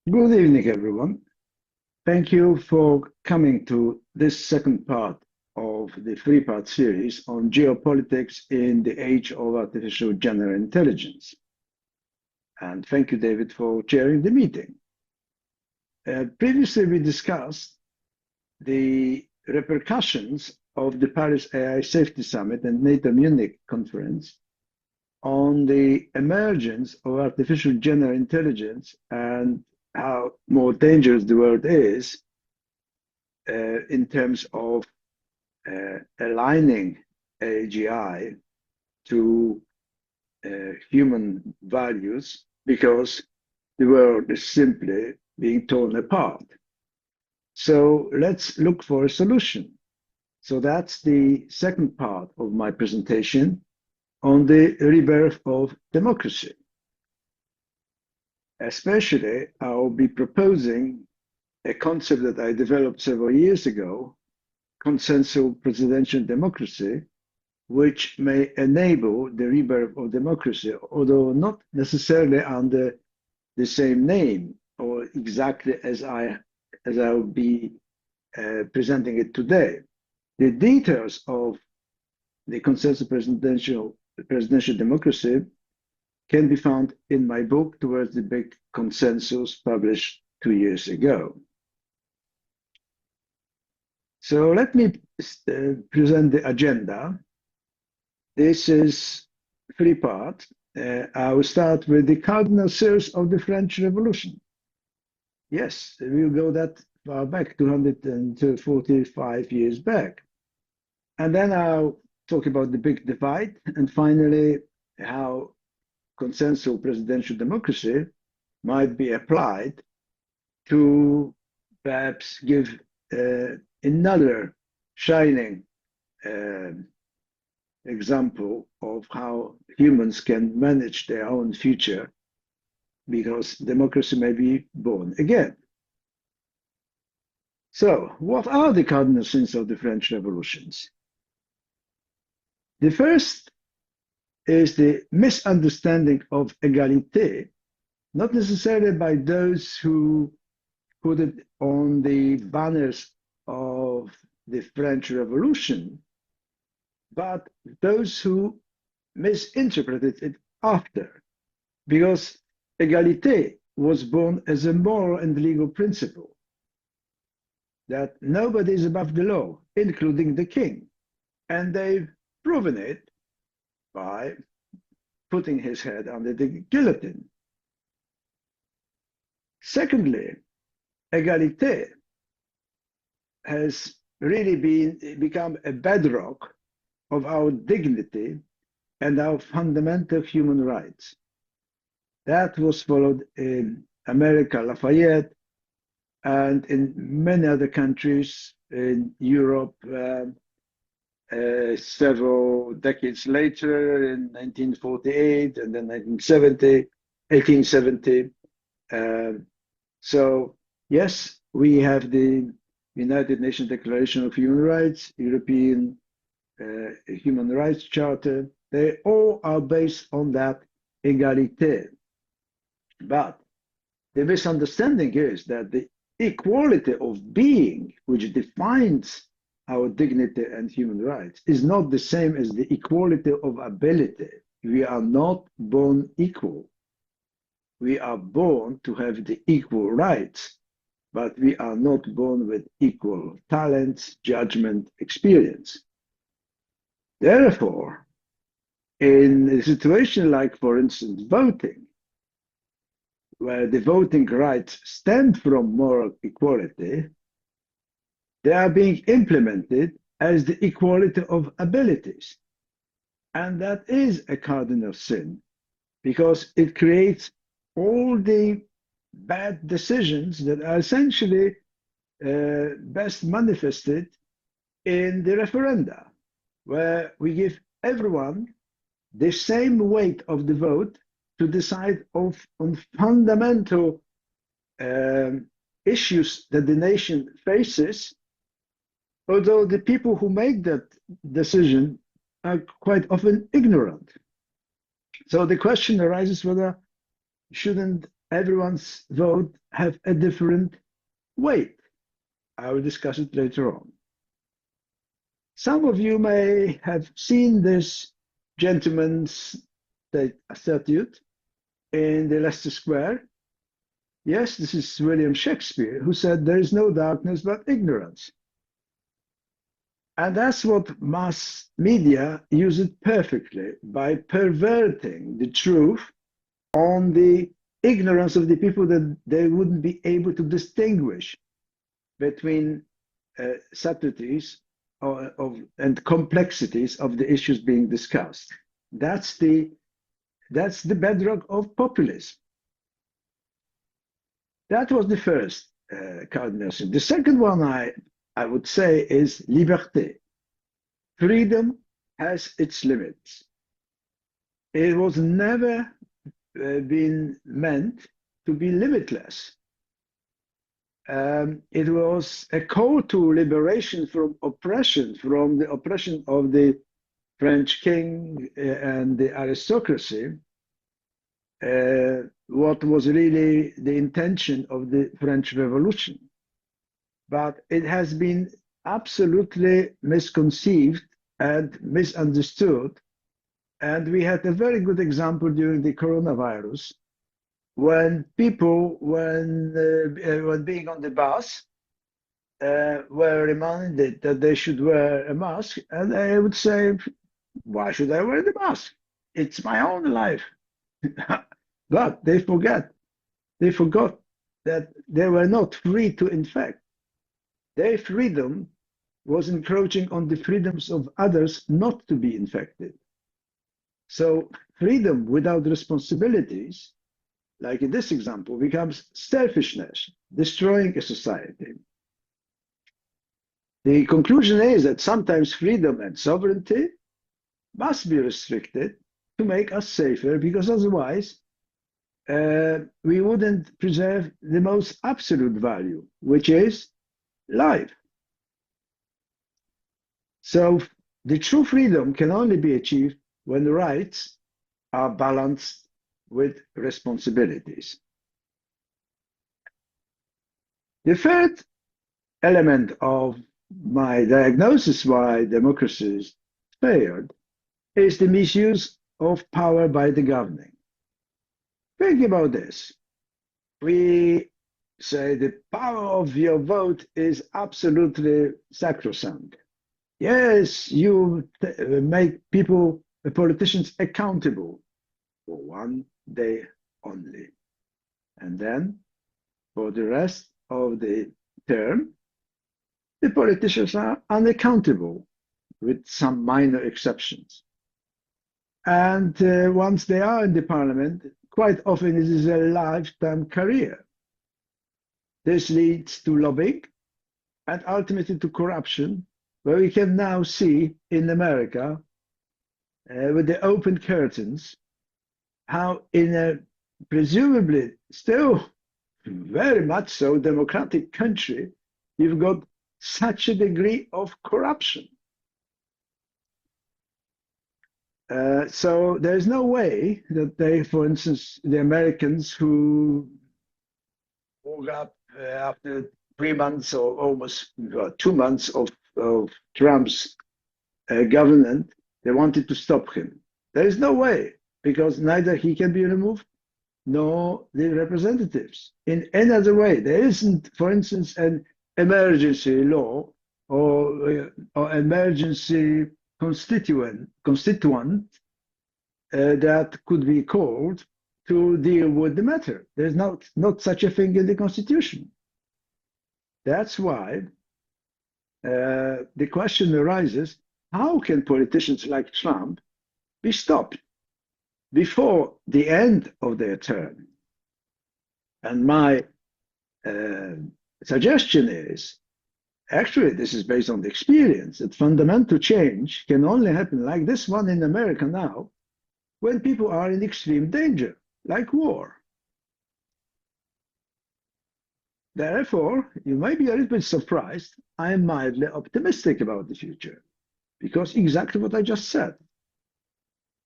Good evening, everyone. Thank you for coming to this second part of the three-part series on geopolitics in the age of artificial general intelligence. And thank you, David, for chairing the meeting. Previously, we discussed the repercussions of the Paris AI Safety Summit and NATO Munich conference on the emergence of artificial general intelligence and how more dangerous the world is in terms of aligning AGI to human values, because the world is simply being torn apart. So let's look for a solution. So that's the second part of my presentation on the rebirth of democracy. Especially, I'll be proposing a concept that I developed several years ago, consensual presidential democracy, which may enable the rebirth of democracy, although not necessarily under the same name or exactly as I'll be presenting it today. The details of the consensual presidential democracy can be found in my book, Towards the Big Consensus, published 2 years ago. So let me present the agenda. This is three parts. I will start with the cardinal sins of the French Revolution. Yes, we'll go that far back, 245 years back. And then I'll talk about the big divide, and finally, how consensual presidential democracy might be applied to perhaps give another shining example of how humans can manage their own future, because democracy may be born again. So, what are the cardinal sins of the French revolutions? The first is the misunderstanding of égalité, not necessarily by those who put it on the banners of the French Revolution, but those who misinterpreted it after, because égalité was born as a moral and legal principle, that nobody is above the law, including the king, and they've proven it by putting his head under the guillotine. Secondly, égalité has really become a bedrock of our dignity and our fundamental human rights. That was followed in America, Lafayette, and in many other countries in Europe, several decades later, in 1948 and then 1870. So yes, we have the United Nations Declaration of Human Rights, European Human Rights Charter. They all are based on that égalité. But the misunderstanding is that the equality of being, which defines our dignity and human rights, is not the same as the equality of ability. We are not born equal. We are born to have the equal rights, but we are not born with equal talents, judgment, experience. Therefore, in a situation like, for instance, voting, where the voting rights stem from moral equality, they are being implemented as the equality of abilities. And that is a cardinal sin, because it creates all the bad decisions that are essentially best manifested in the referenda, where we give everyone the same weight of the vote to decide on fundamental issues that the nation faces, although the people who make that decision are quite often ignorant. So the question arises whether shouldn't everyone's vote have a different weight. I will discuss it later on. Some of you may have seen this gentleman's statute in the Leicester Square. Yes, this is William Shakespeare, who said, "There is no darkness but ignorance." And that's what mass media use it perfectly, by perverting the truth on the ignorance of the people, that they wouldn't be able to distinguish between subtleties and complexities of the issues being discussed. That's the bedrock of populism. That was the first cardinal sin. The second one I would say is liberté. Freedom has its limits. It was never been meant to be limitless. It was a call to liberation from oppression, from the oppression of the French king and the aristocracy. What was really the intention of the French Revolution. But it has been absolutely misconceived and misunderstood. And we had a very good example during the coronavirus, when people, when being on the bus, were reminded that they should wear a mask, and they would say, "Why should I wear the mask? It's my own life." But they forgot that they were not free to infect. Their freedom was encroaching on the freedoms of others not to be infected. So freedom without responsibilities, like in this example, becomes selfishness, destroying a society. The conclusion is that sometimes freedom and sovereignty must be restricted to make us safer, because otherwise we wouldn't preserve the most absolute value, which is life. So the true freedom can only be achieved when the rights are balanced with responsibilities. The third element of my diagnosis why democracies failed is the misuse of power by the governing. Think about this. We say the power of your vote is absolutely sacrosanct. Yes, you make people, the politicians, accountable for one day only. And then for the rest of the term, the politicians are unaccountable, with some minor exceptions. And once they are in the parliament, quite often it is a lifetime career. This leads to lobbying and ultimately to corruption, where we can now see in America, with the open curtains, how in a presumably still very much so democratic country, you've got such a degree of corruption. So there's no way that they, for instance, the Americans who woke up after 3 months or almost 2 months of Trump's government, they wanted to stop him. There is no way, because neither he can be removed nor the representatives. In any other way, there isn't, for instance, an emergency law or emergency constituent that could be called to deal with the matter. There's not such a thing in the Constitution. That's why the question arises, how can politicians like Trump be stopped before the end of their term? And my suggestion is, actually, this is based on the experience, that fundamental change can only happen like this one in America now, when people are in extreme danger, like war. Therefore, you may be a little bit surprised. I am mildly optimistic about the future, because exactly what I just said.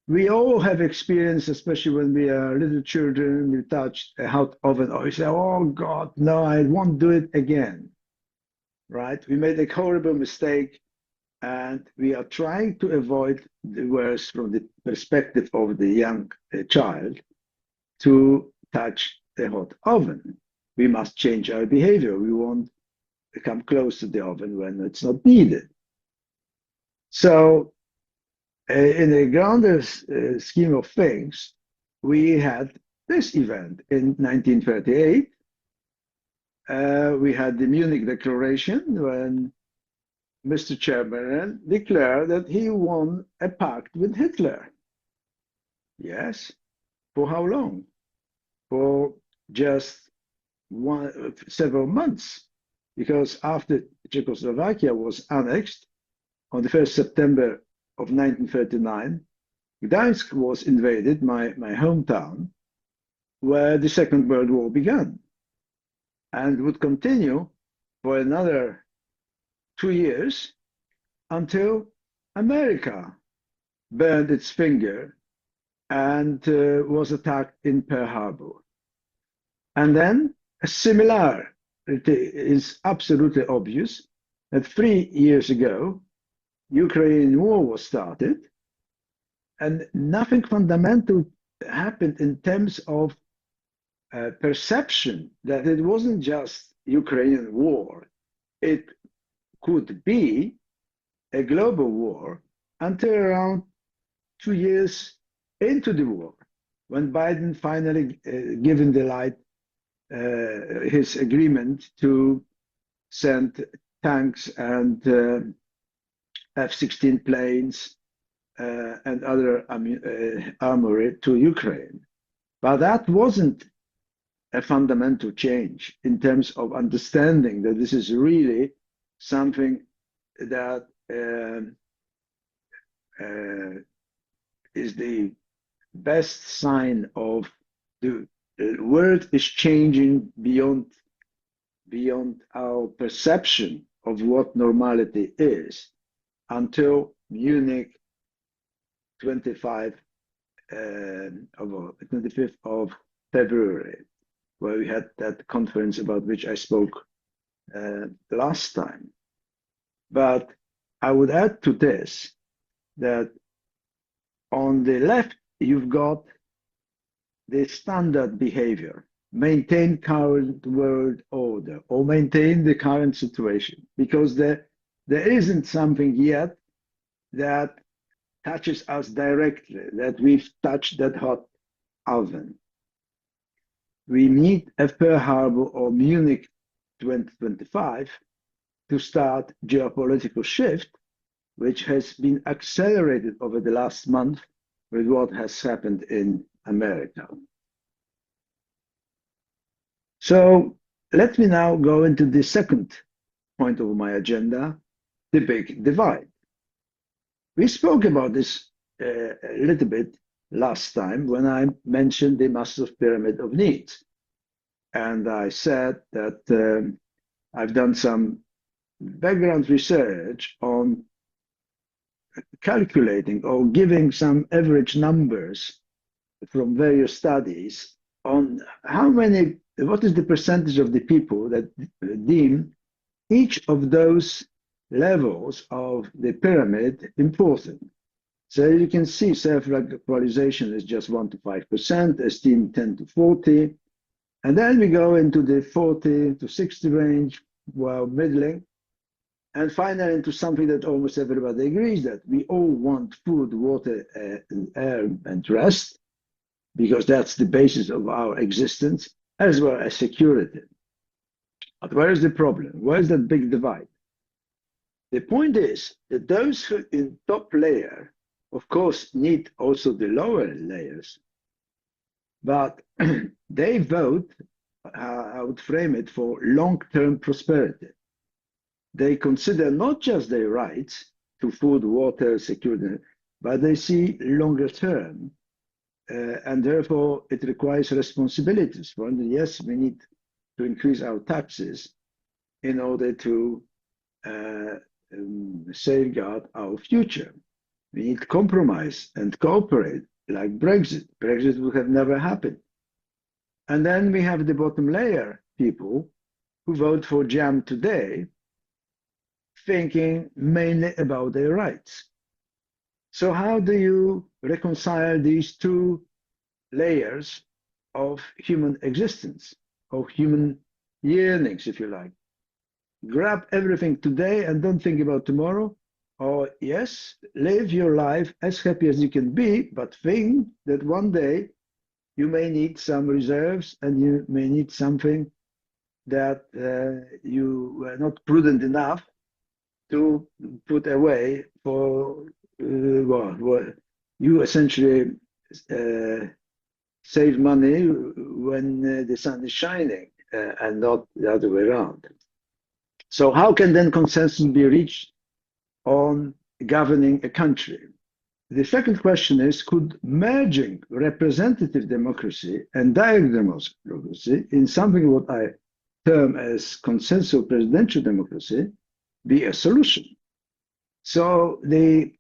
We all have experience, especially when we are little children, we touch a hot oven, or we say, oh God, no, I won't do it again, right? We made a horrible mistake, and we are trying to avoid the worst from the perspective of the young child to touch the hot oven. We must change our behavior. We won't come close to the oven when it's not needed. So in a grander scheme of things, we had this event in 1938. We had the Munich Declaration when Mr. Chairman declared that he won a pact with Hitler. Yes. For how long? For just several months. Because after Czechoslovakia was annexed on the 1st September of 1939, Gdańsk was invaded, my hometown, where the Second World War began, and would continue for another 2 years until America burned its finger and was attacked in Pearl Harbor. And then a similarity is absolutely obvious that 3 years ago, Ukrainian war was started, and nothing fundamental happened in terms of perception that it wasn't just Ukrainian war. It could be a global war until around 2 years into the war, when Biden finally given the light, his agreement to send tanks and F-16 planes and other armory to Ukraine. But that wasn't a fundamental change in terms of understanding that this is really something that is the best sign of the world is changing beyond our perception of what normality is until Munich 25th of February, where we had that conference about which I spoke last time. But I would add to this that on the left, you've got the standard behavior, maintain current world order or maintain the current situation, because there isn't something yet that touches us directly, that we've touched that hot oven. We need a Pearl Harbor or Munich 2025 to start geopolitical shift, which has been accelerated over the last month with what has happened in America. So let me now go into the second point of my agenda, the big divide. We spoke about this a little bit last time when I mentioned the Maslow's pyramid of needs. And I said that I've done some background research on calculating or giving some average numbers from various studies on what is the percentage of the people that deem each of those levels of the pyramid important. So you can see self-actualization is just 1 to 5%, esteem 10 to 40, and then we go into the 40 to 60 range, while middling, and finally into something that almost everybody agrees that we all want food, water, and air and rest, because that's the basis of our existence, as well as security. But where is the problem? Where is that big divide? The point is that those who in top layer, of course, need also the lower layers, but they vote, I would frame it, for long-term prosperity. They consider not just their rights to food, water, security, but they see longer term, and therefore it requires responsibilities. For instance, yes, we need to increase our taxes in order to safeguard our future. We need compromise and cooperate, like Brexit. Brexit would have never happened. And then we have the bottom layer people who vote for jam today, thinking mainly about their rights. So how do you reconcile these two layers of human existence, of human yearnings, if you like? Grab everything today and don't think about tomorrow. Or yes, live your life as happy as you can be, but think that one day you may need some reserves and you may need something that you were not prudent enough to put away for well, you essentially save money when the sun is shining and not the other way around. So how can then consensus be reached on governing a country? The second question is, could merging representative democracy and direct democracy in something what I term as consensual presidential democracy be a solution? So the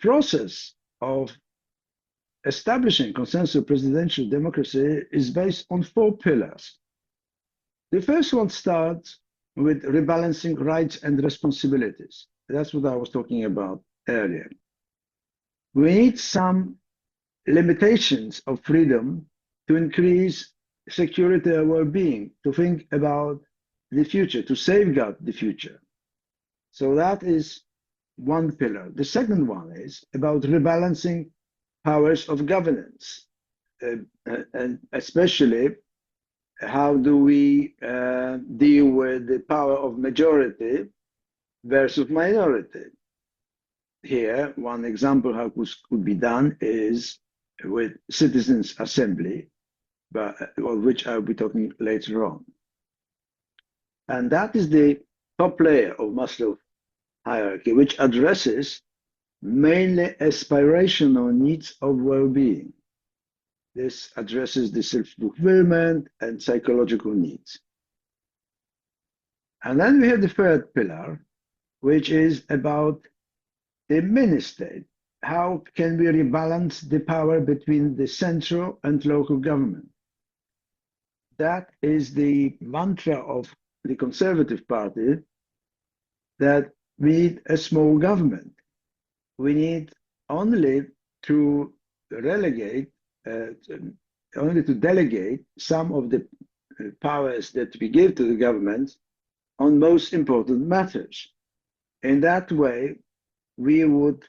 process of establishing consensual presidential democracy is based on 4 pillars. The first one starts with rebalancing rights and responsibilities. That's what I was talking about earlier. We need some limitations of freedom to increase security and well-being, to think about the future, to safeguard the future. So that is one pillar. The second one is about rebalancing powers of governance, and especially how do we deal with the power of majority versus minority. Here, one example how this could be done is with citizens' assembly, but of which I'll be talking later on. And that is the top layer of Maslow's hierarchy, which addresses mainly aspirational needs of well-being. This addresses the self-fulfillment and psychological needs. And then we have the third pillar, which is about the mini-state. How can we rebalance the power between the central and local government? That is the mantra of the Conservative Party, that we need a small government. We need only to relegate, only to delegate some of the powers that we give to the government on most important matters. In that way, we would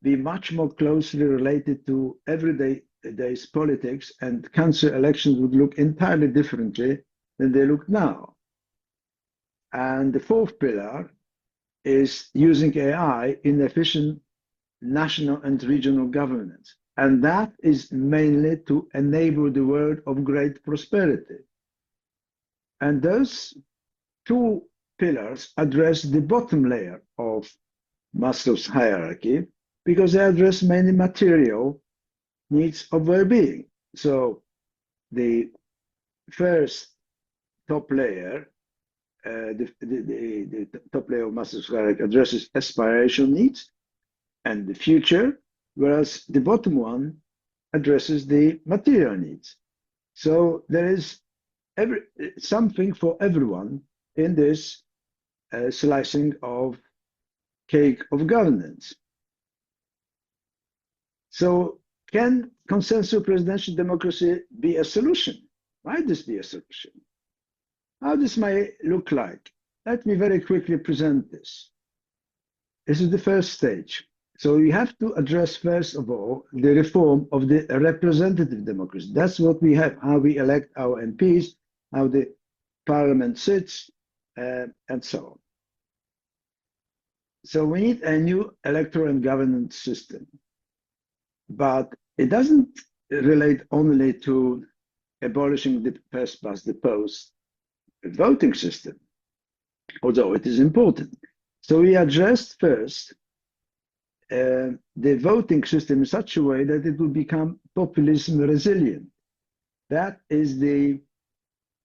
be much more closely related to everyday's politics, and council elections would look entirely differently than they look now. And the fourth pillar is using AI in efficient national and regional governance. And that is mainly to enable the world of great prosperity. And those 2 pillars address the bottom layer of Maslow's hierarchy, because they address many material needs of well-being. So the first top layer, the top layer of Maslow's hierarchy addresses aspirational needs and the future, whereas the bottom one addresses the material needs. So there is something for everyone in this slicing of cake of governance. So can consensual presidential democracy be a solution? Might this be a solution? How this may look like? Let me very quickly present this. This is the first stage. So we have to address, first of all, the reform of the representative democracy. That's what we have, how we elect our MPs, how the parliament sits, and so on. So we need a new electoral and governance system. But it doesn't relate only to abolishing the first past the post voting system, although it is important. So we addressed first the voting system in such a way that it will become populism resilient. That is the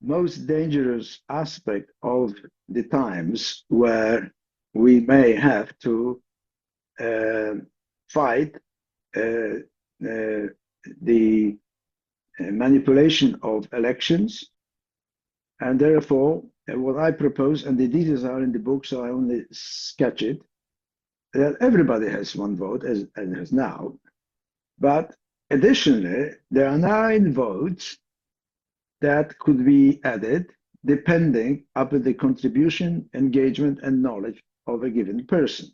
most dangerous aspect of the times, where we may have to fight the manipulation of elections. And therefore, what I propose, and the details are in the book, so I only sketch it, that everybody has one vote, as has now. But additionally, there are 9 votes that could be added depending upon the contribution, engagement, and knowledge of a given person.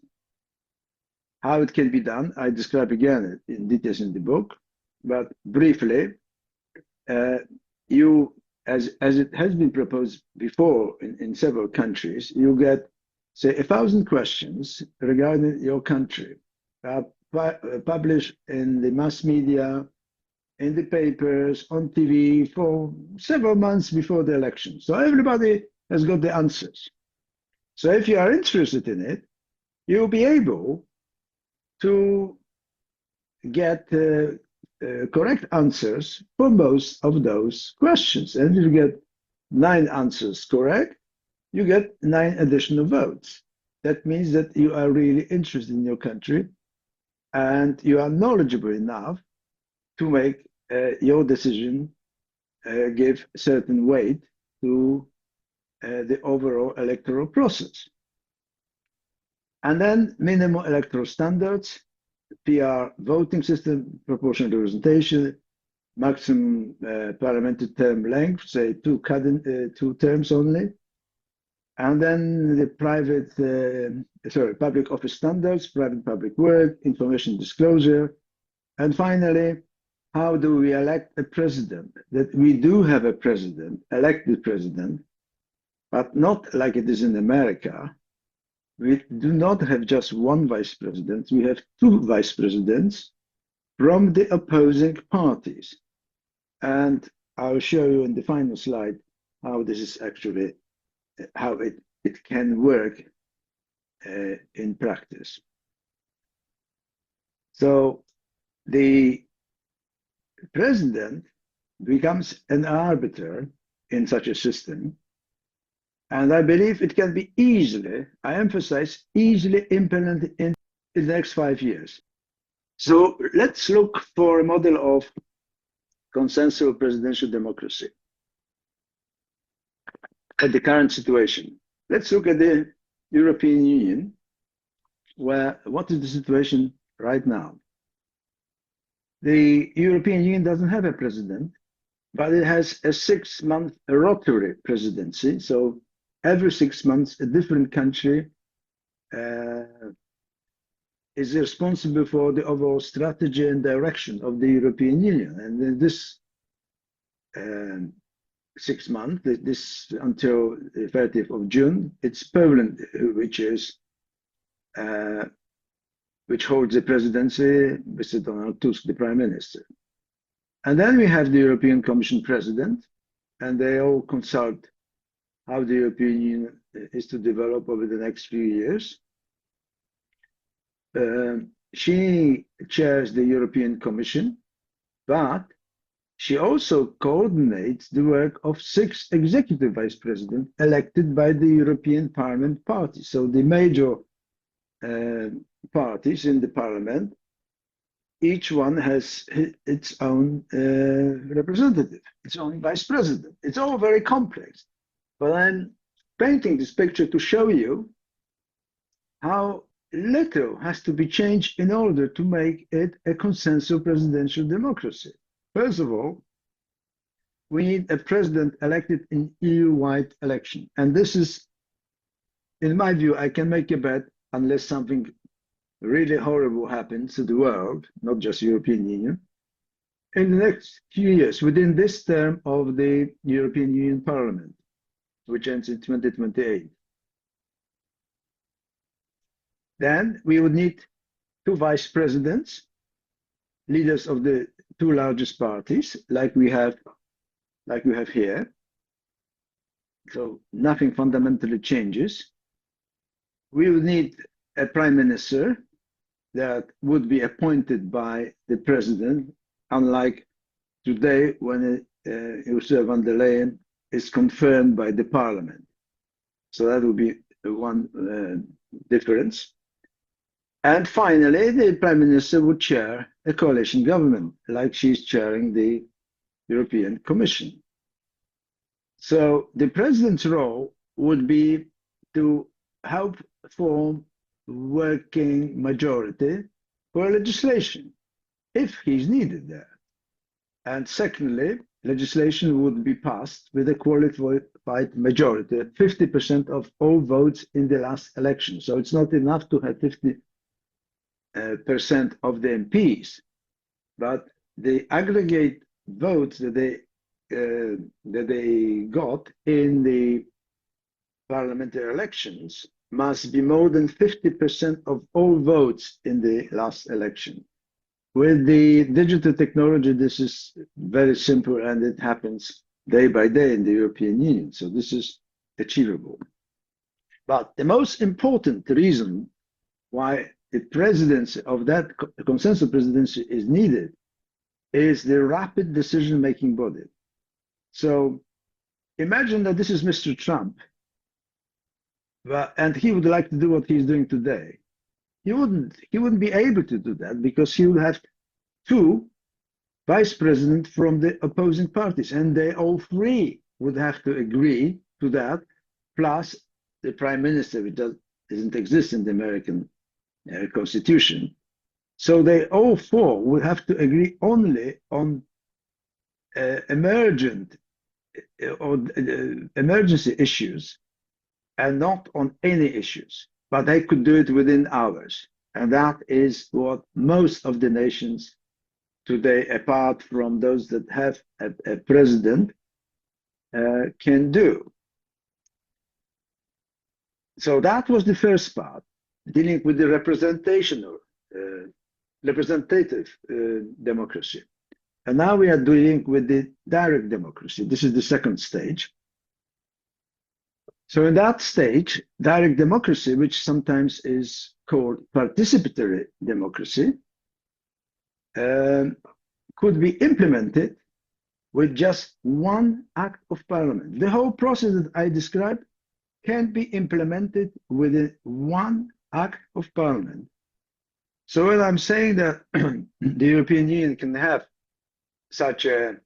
How it can be done, I describe again in details in the book, but briefly, you, as it has been proposed before in several countries, you get, say, 1,000 questions regarding your country, published in the mass media, in the papers, on TV for several months before the election. So everybody has got the answers. So if you are interested in it, you'll be able to get correct answers for most of those questions. And if you get 9 answers correct, you get 9 additional votes. That means that you are really interested in your country and you are knowledgeable enough to make your decision give certain weight to the overall electoral process. And then minimum electoral standards, PR voting system, proportional representation, maximum parliamentary term length, say 2 terms only. And then the public office standards, private public work, information disclosure. And finally, how do we elect a president? That we do have a president, elected president, but not like it is in America. We do not have just 1 vice president, we have 2 vice presidents from the opposing parties. And I'll show you in the final slide how this is actually, how it can work in practice. So the president becomes an arbiter in such a system. And I believe it can be easily, I emphasize, easily implemented in the next 5 years. So let's look for a model of consensual presidential democracy at the current situation. Let's look at the European Union, where what is the situation right now? The European Union doesn't have a president, but it has a 6-month rotary presidency. So every 6 months, a different country is responsible for the overall strategy and direction of the European Union. And in this 6 months, this until the 30th of June, it's Poland, which holds the presidency, Mr. Donald Tusk, the Prime Minister. And then we have the European Commission President, and they all consult how the European Union is to develop over the next few years. She chairs the European Commission, but she also coordinates the work of 6 executive vice presidents elected by the European Parliament party. So the major parties in the parliament, each one has its own representative, its own vice president. It's all very complex. But I'm painting this picture to show you how little has to be changed in order to make it a consensual presidential democracy. First of all, we need a president elected in EU-wide election. And this is, in my view, I can make a bet, unless something really horrible happens to the world, not just European Union, in the next few years, within this term of the European Union Parliament, which ends in 2028. Then we would need 2 vice presidents, leaders of the 2 largest parties, like we have here. So nothing fundamentally changes. We would need a prime minister that would be appointed by the president, unlike today when Ursula von der Leyen is confirmed by the parliament. So that would be one difference. And finally, the Prime Minister would chair a coalition government, like she's chairing the European Commission. So the President's role would be to help form working majority for legislation, if he's needed there. And secondly, legislation would be passed with a qualified majority, 50% of all votes in the last election. So it's not enough to have 50% of the MPs, but the aggregate votes that they got in the parliamentary elections must be more than 50% of all votes in the last election. With the digital technology, this is very simple, and it happens day by day in the European Union. So this is achievable. But the most important reason why the presidency of that consensus presidency is needed is the rapid decision-making body. So imagine that this is Mr. Trump, and he would like to do what he's doing today. He wouldn't be able to do that because he would have two vice presidents from the opposing parties, and they all three would have to agree to that, plus the prime minister, which doesn't exist in the American Constitution. So they all four would have to agree only on emergency issues and not on any issues. But they could do it within hours. And that is what most of the nations today, apart from those that have a president, can do. So that was the first part, dealing with the representative democracy. And now we are dealing with the direct democracy. This is the second stage. So in that stage, direct democracy, which sometimes is called participatory democracy, could be implemented with just one act of parliament. The whole process that I described can be implemented within one act of parliament. So when I'm saying that the European Union can have such a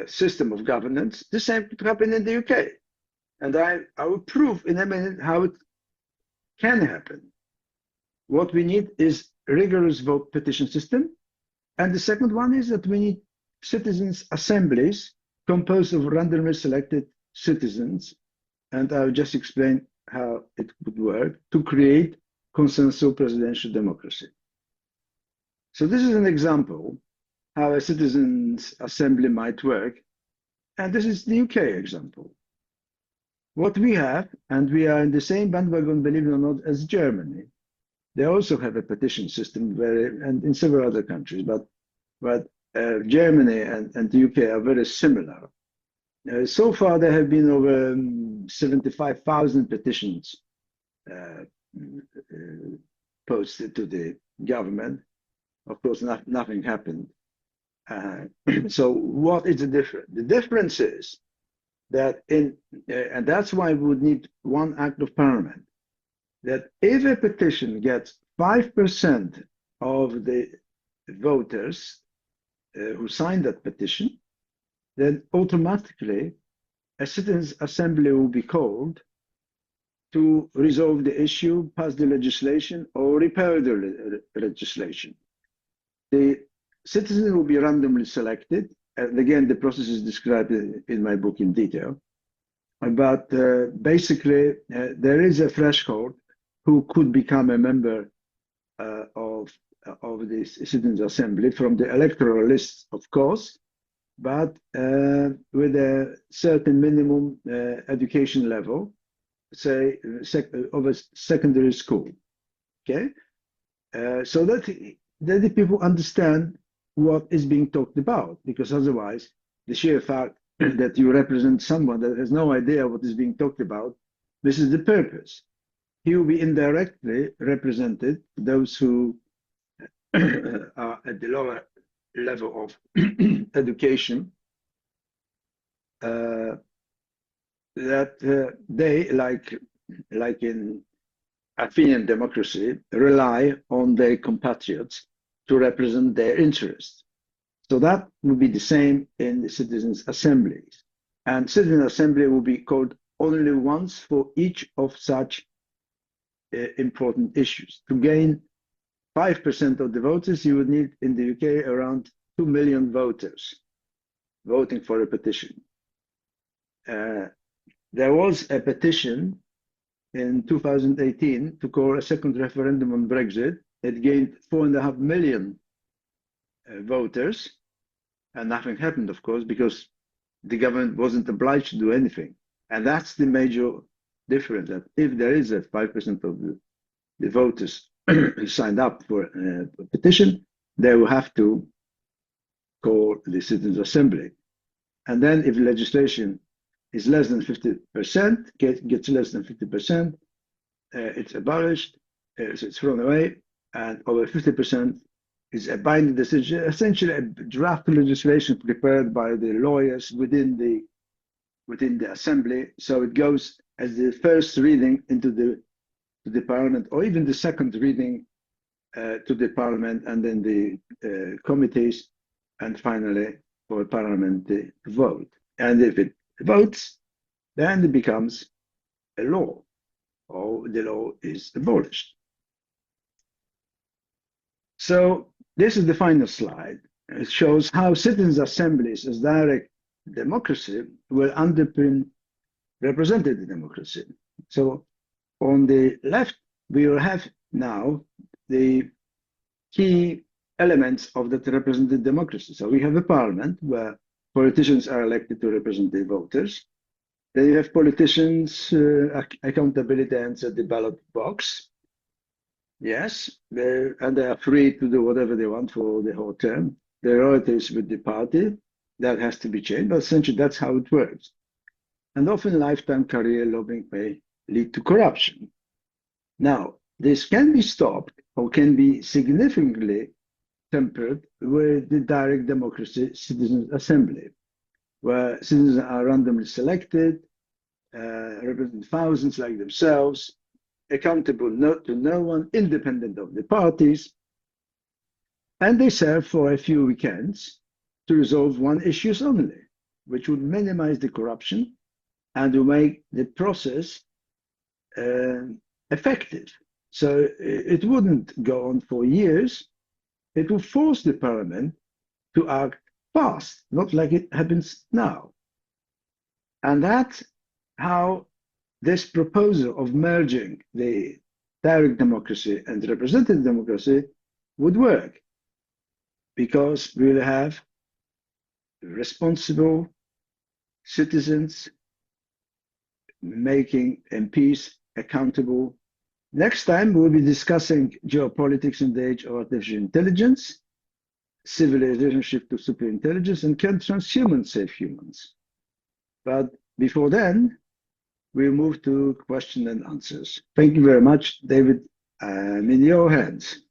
system of governance, the same could happen in the UK. And I will prove in a minute how it can happen. What we need is rigorous vote petition system. And the second one is that we need citizens' assemblies composed of randomly selected citizens. And I'll just explain how it would work to create consensual presidential democracy. So this is an example how a citizens' assembly might work. And this is the UK example. What we have, and we are in the same bandwagon, believe it or not, as Germany. They also have a petition system, and in several other countries, but Germany and the UK are very similar. So far, there have been over 75,000 petitions posted to the government. Of course, nothing happened. So what is the difference? The difference is that and that's why we would need one act of parliament, that if a petition gets 5% of the voters who signed that petition, then automatically a citizens' assembly will be called to resolve the issue, pass the legislation, or repair the legislation. The citizen will be randomly selected. And again, the process is described in my book in detail. But basically, there is a threshold who could become a member of the Citizens' Assembly from the electoral list, of course, but with a certain minimum education level, say, of a secondary school. Okay? So that the people understand what is being talked about, because otherwise the sheer fact that you represent someone that has no idea what is being talked about, this is the purpose. He will be indirectly represented, those who are at the lower level of education, that they, like in Athenian democracy rely on their compatriots to represent their interests. So that would be the same in the citizens' assemblies. And citizen assembly will be called only once for each of such important issues. To gain 5% of the voters, you would need in the UK around 2 million voters voting for a petition. There was a petition in 2018 to call a second referendum on Brexit. It gained 4.5 million voters, and nothing happened, of course, because the government wasn't obliged to do anything. And that's the major difference, that if there is a 5% of the voters who signed up for a petition, they will have to call the Citizens' Assembly. And then if legislation is less than 50%, gets less than 50%, it's abolished, it's thrown away, and over 50% is a binding decision, essentially a draft legislation prepared by the lawyers within the assembly. So it goes as the first reading into the parliament, or even the second reading to the parliament, and then the committees, and finally for parliament to vote. And if it votes, then it becomes a law, or the law is abolished. So this is the final slide. It shows how citizens' assemblies as direct democracy will underpin representative democracy. So on the left, we will have now the key elements of that representative democracy. So we have a parliament where politicians are elected to represent the voters. Then you have politicians, accountability ends at the ballot box. Yes, and they are free to do whatever they want for the whole term. Their loyalties with the party, that has to be changed, but essentially that's how it works. And often lifetime career lobbying may lead to corruption. Now, this can be stopped or can be significantly tempered with the direct democracy citizens' assembly, where citizens are randomly selected, represent thousands like themselves, accountable to no one, independent of the parties, and they serve for a few weekends to resolve one issue only, which would minimize the corruption and to make the process effective. So it wouldn't go on for years. It would force the parliament to act fast, not like it happens now. And that's how this proposal of merging the direct democracy and representative democracy would work, because we'll have responsible citizens making MPs accountable. Next time, we'll be discussing geopolitics in the age of artificial intelligence, civilization shift to superintelligence, and can transhumans save humans? But before then, we'll move to question and answers. Thank you very much, David. I'm in your hands.